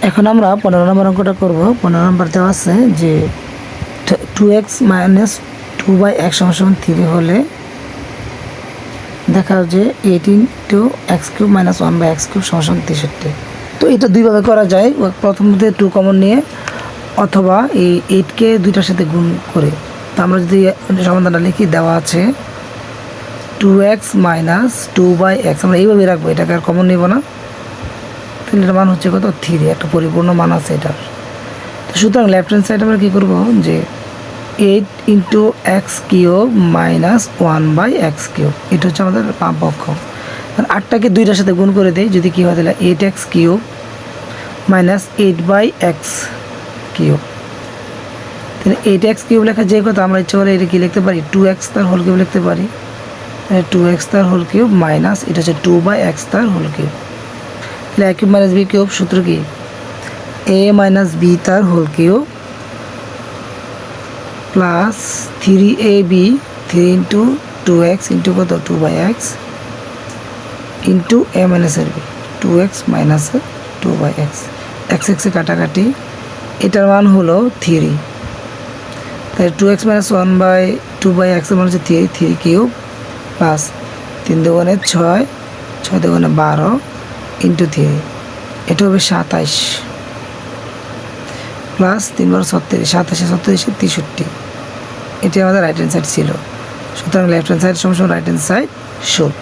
এখন আমরা 15 নম্বর অঙ্কটা করব। 15 নম্বর দেওয়া আছে যে 2x - 2/x = 3 হলে দেখা যে 18x³ - 1/x³ = 63। তো এটা দুইভাবে করা যায়, প্রথমত 2 কমন নিয়ে অথবা এই 8কে দুইটার সাথে গুণ করে। তো আমরা যদি সমাধানটা লিখি, দেওয়া আছে 2x - 2/x, আমরা এইভাবে রাখবো, এটাকে আর কমন নিব না। তাহলে এটার মান হচ্ছে কত? 3, একটা পরিপূর্ণ মান আছে এটার। তো সুতরাং লেফট হ্যান্ড সাইড আমরা কী করবো যে 8 × x³ - 1/x³, এটা হচ্ছে আমাদের বাম পক্ষ। 8টাকে 2টার সাথে গুণ করে দেয়, যদি কী হয় তাহলে 8x³ - 8/x³। তাহলে 8x³ লেখা যে কথা, আমরা ইচ্ছা করে এটা কি লিখতে পারি, 2x³ লিখতে পারি। 2x³ মাইনাস এটা হচ্ছে 2/x³। তাহলে a³ - b³ সূত্র কি? a - b³ plus 3ab 3 × 2x কত 2/x into a - b 2x - 2/x, x এ কাটাকাটি, এটার মান হলো 3। তাই 2x - 1/2/x এর মান হচ্ছে 3³ প্লাস 3 × 2 = 6, 6 × 2 = 12 ইন্টু 3, এটা হবে 27 প্লাস 3 × 36, 27 37 63। এটি আমাদের রাইট হ্যান্ড সাইড ছিল। সুতরাং লেফট হ্যান্ড সাইড সমান রাইট হ্যান্ড সাইড শুট।